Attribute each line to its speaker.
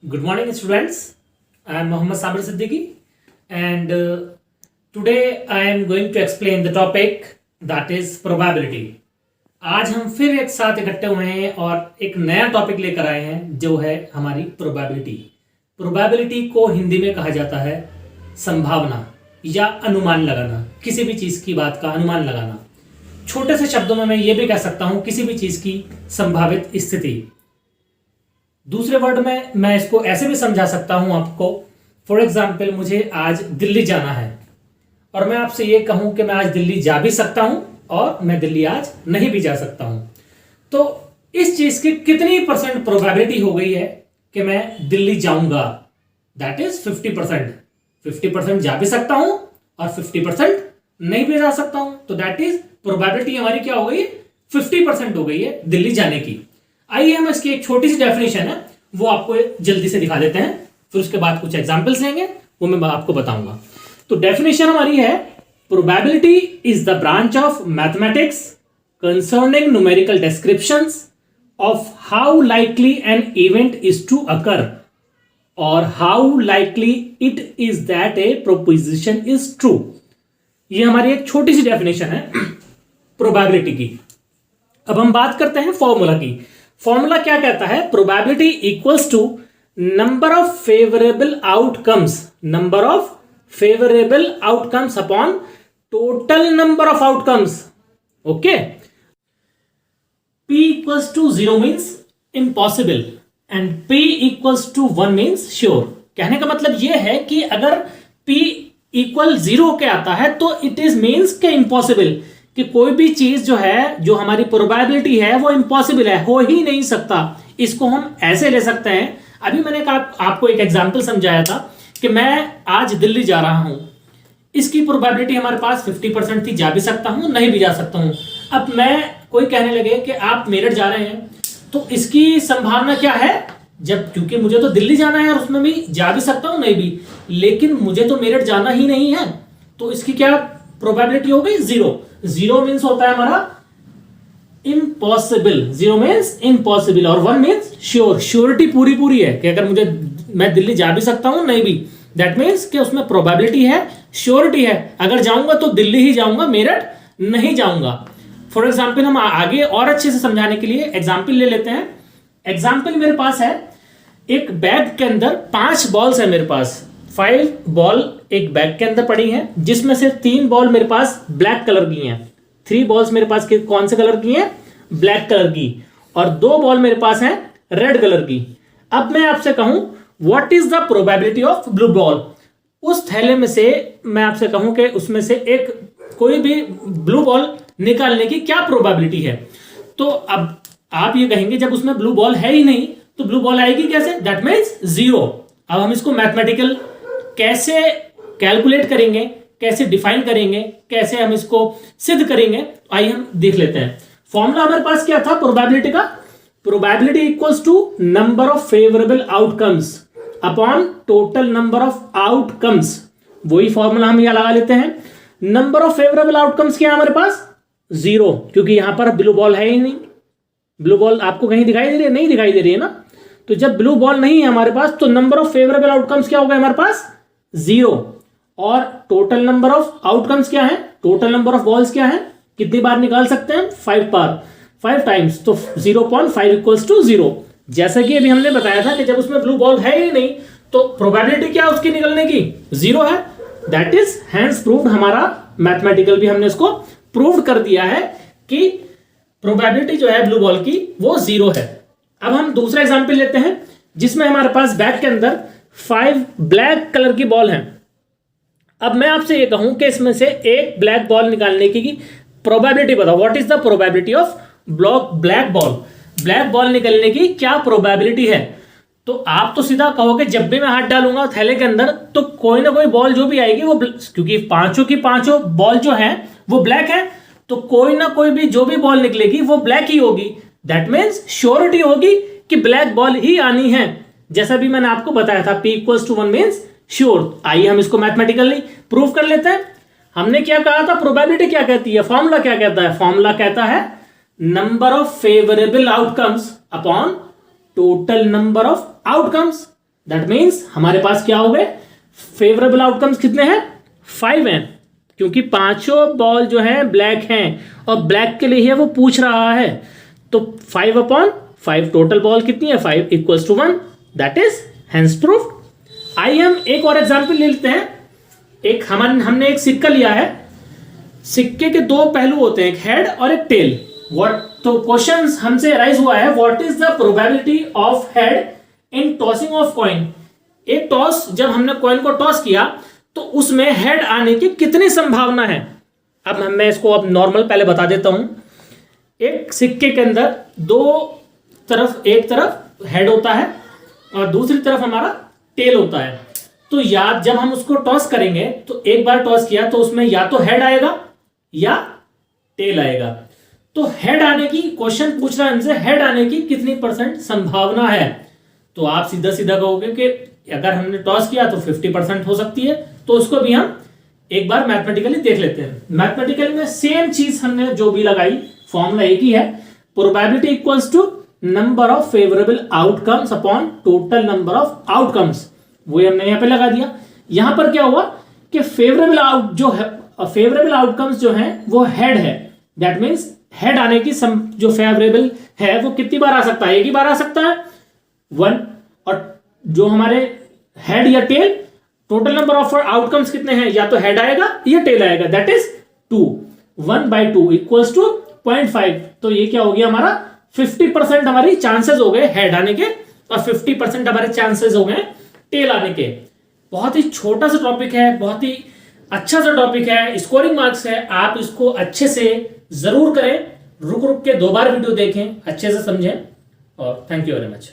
Speaker 1: Good morning, students. I am Mohammad Sabir Siddiqui, and today I am going to explain the topic that is probability. आज हम फिर एक साथ इकट्ठे हुए हैं और एक नया टॉपिक लेकर आए हैं जो है हमारी प्रोबेबिलिटी। प्रोबेबिलिटी को हिंदी में कहा जाता है संभावना या अनुमान लगाना, किसी भी चीज की बात का अनुमान लगाना। छोटे से शब्दों में मैं ये भी कह सकता हूं किसी भी चीज की संभावित स्थिति। दूसरे वर्ड में मैं इसको ऐसे भी समझा सकता हूं आपको। फॉर एग्जाम्पल, मुझे आज दिल्ली जाना है और मैं आपसे ये कहूं कि मैं आज दिल्ली जा भी सकता हूं और मैं दिल्ली आज नहीं भी जा सकता हूं, तो इस चीज की कितनी परसेंट प्रोबेबिलिटी हो गई है कि मैं दिल्ली जाऊंगा? That is 50%। 50% जा भी सकता हूं और 50% नहीं भी जा सकता हूं, तो दैट इज प्रोबेबिलिटी हमारी क्या हो गई? 50% हो गई है दिल्ली जाने की। आइए हम इसकी एक छोटी सी डेफिनेशन है वो आपको जल्दी से दिखा देते हैं, फिर उसके बाद कुछ एग्जांपल्स लेंगे, वो मैं आपको बताऊंगा। तो डेफिनेशन हमारी है, probability is the branch of mathematics concerning numerical descriptions of how likely an event is to occur और how likely it is that a proposition is true. ये हमारी एक छोटी सी डेफिनेशन है प्रोबेबिलिटी की। अब हम बात करते हैं फॉर्मूला की। फॉर्मूला क्या कहता है? Probability equals to number of favourable outcomes upon total number of outcomes. Okay, P equals to 0 means impossible and P equals to 1 means sure. कहने का मतलब यह है कि अगर P इक्वल 0 के आता है तो इट इज मीन्स के इम्पॉसिबल, कि कोई भी चीज जो है, जो हमारी प्रोबेबिलिटी है, वो इम्पॉसिबल है, हो ही नहीं सकता। इसको हम ऐसे ले सकते हैं, अभी मैंने आपको एक एग्जांपल समझाया था कि मैं आज दिल्ली जा रहा हूं, इसकी प्रोबेबिलिटी हमारे पास 50% थी, जा भी सकता हूं नहीं भी जा सकता हूं। अब मैं कोई कहने लगे कि आप मेरठ जा रहे हैं, तो इसकी संभावना क्या है? जब क्योंकि मुझे तो दिल्ली जाना है और उसमें भी जा भी सकता हूं नहीं भी, लेकिन मुझे तो मेरठ जाना ही नहीं है, तो इसकी क्या प्रोबेबिलिटी हो गई? 0। 0 मीन्स होता है हमारा इम्पॉसिबल, 0 मीन्स इम्पॉसिबल और 1 मीन्स श्योर। श्योरिटी पूरी है कि अगर मैं दिल्ली जा भी सकता हूं नहीं भी, दैट मीन्स कि उसमें प्रोबेबिलिटी है, श्योरिटी है। अगर जाऊंगा तो दिल्ली ही जाऊंगा, मेरठ नहीं जाऊंगा। फॉर एग्जाम्पल, हम आगे और अच्छे से समझाने के लिए एग्जाम्पल ले लेते हैं। एग्जाम्पल मेरे पास है, एक बैग के अंदर 5 बॉल्स है मेरे पास। 5 बॉल एक बैग के अंदर पड़ी हैं, जिसमें से 3 बॉल मेरे पास ब्लैक कलर की हैं। 3 बॉल्स मेरे पास कौन से कलर की हैं? ब्लैक कलर की। और 2 बॉल मेरे पास हैं रेड कलर की। अब मैं आपसे कहूं what is the probability of blue ball? उस थैले में से मैं आपसे कहूं कि उसमें से एक कोई भी ब्लू बॉल निकालने की क्या प्रोबेबिलिटी है? तो अब आप ये कहेंगे जब उसमें ब्लू बॉल है ही नहीं तो ब्लू बॉल आएगी कैसे? That means 0। अब हम इसको मैथमेटिकल कैसे कैलकुलेट करेंगे, कैसे डिफाइन करेंगे, कैसे हम इसको सिद्ध करेंगे, आइए हम देख लेते हैं। फॉर्मूला हमारे पास क्या था प्रोबेबिलिटी का? Probability equals to number of favourable outcomes upon total number of outcomes. वही फॉर्मूला हम यहां लगा लेते हैं। नंबर ऑफ फेवरेबल आउटकम्स क्या है हमारे पास? 0, क्योंकि यहां पर ब्लू बॉल है ही नहीं। ब्लू बॉल आपको कहीं दिखाई दे रही है? नहीं दिखाई दे रही है ना। तो जब ब्लू बॉल नहीं है हमारे पास तो नंबर ऑफ फेवरेबल आउटकम्स क्या हो गए हमारे पास? 0। और टोटल नंबर ऑफ आउटकम्स क्या है? टोटल नंबर ऑफ बॉल्स क्या है? कितनी बार निकाल सकते हैं? 5 टाइम्स। तो 0.5 इक्वल्स टू 0। जैसा कि अभी हमने बताया था कि जब उसमें ब्लू बॉल है ही नहीं तो प्रोबेबिलिटी क्या उसकी निकलने की? 0 है। That is hence proved. हमारा मैथमेटिकल भी हमने इसको प्रूव कर दिया है कि प्रोबेबिलिटी जो है ब्लू बॉल की वो 0 है। अब हम दूसरा एग्जांपल लेते हैं जिसमें हमारे पास बैग के अंदर 5 ब्लैक कलर की बॉल हैं। अब मैं आपसे ये कहूं कि इसमें से एक ब्लैक बॉल निकालने की प्रोबेबिलिटी बताओ। What is the probability of black ball? Black ball निकलने की क्या प्रोबेबिलिटी है? तो आप तो सीधा कहोगे जब भी मैं हाथ डालूंगा थैले के अंदर तो कोई ना कोई बॉल जो भी आएगी वो, क्योंकि पांचों की पांचों बॉल जो है वो ब्लैक है, तो कोई ना कोई भी जो भी बॉल निकलेगी वो ब्लैक ही होगी। दैट मीन्स श्योरिटी होगी कि ब्लैक बॉल ही आनी है। जैसा भी मैंने आपको बताया था, P equals to 1 means sure. आइए हम इसको मैथमेटिकली प्रूव कर लेते हैं। हमने क्या कहा था? प्रोबेबिलिटी क्या कहती है? फॉर्मूला क्या कहता है? फॉर्मूला कहता है number of favourable outcomes upon total number of outcomes. That means हमारे पास क्या हो गए, फेवरेबल आउटकम्स कितने हैं, 5 हैं, क्योंकि पांचों बॉल जो है ब्लैक हैं और ब्लैक के लिए ही वो पूछ रहा है। तो 5/5 टोटल बॉल कितनी है, 5 equals to 1, that is hence proofed. आइए हम एक और एग्जांपल ले लेते हैं। एक हमने एक सिक्का लिया है, सिक्के के दो पहलू होते हैं, एक हेड और एक टेल। तो क्वेश्चन हमसे राइज हुआ है, what is the probability of head in tossing of coin. एक टॉस, जब हमने कॉइन को टॉस किया तो उसमें हेड आने की कितनी संभावना है। अब मैं इसको अब नॉर्मल पहले बता देता हूं। एक सिक्के के अंदर दो तरफ, एक तरफ हेड होता है और दूसरी तरफ हमारा टेल होता है। तो जब हम उसको टॉस करेंगे तो एक बार टॉस किया तो उसमें या तो हेड आएगा या टेल आएगा। तो हेड आने की, क्वेश्चन पूछ रहा है हमसे हेड आने की कितनी % संभावना है। तो आप सीधा सीधा कहोगे कि अगर हमने टॉस किया तो 50% हो सकती है। तो उसको भी हम एक बार मैथमेटिकली देख लेते हैं। मैथमेटिकली में सेम चीज हमने जो भी लगाई, फॉर्मूला एक ही है, probability equals to number of favourable outcomes upon total number of outcomes. वही हमने यहां पे लगा दिया। यहां पर क्या हुआ कि फेवरेबल आउटकम्स जो है वो हेड है। दैट मीन्स हेड आने की जो फेवरेबल है वो कितनी बार आ सकता है, एक ही बार आ सकता है 1। और जो हमारे हेड या tail, total number of outcomes कितने हैं, या तो हेड आएगा या टेल आएगा, दैट इज 2। 1/2 equals to 0.5। तो ये क्या हो गया हमारा, 50% हमारी चांसेस हो गए हेड आने के और 50% हमारे चांसेस हो गए टेल आने के। बहुत ही छोटा सा टॉपिक है, बहुत ही अच्छा सा टॉपिक है, स्कोरिंग मार्क्स है। आप इसको अच्छे से जरूर करें, रुक रुक के 2 बार वीडियो देखें, अच्छे से समझें। और थैंक यू वेरी मच।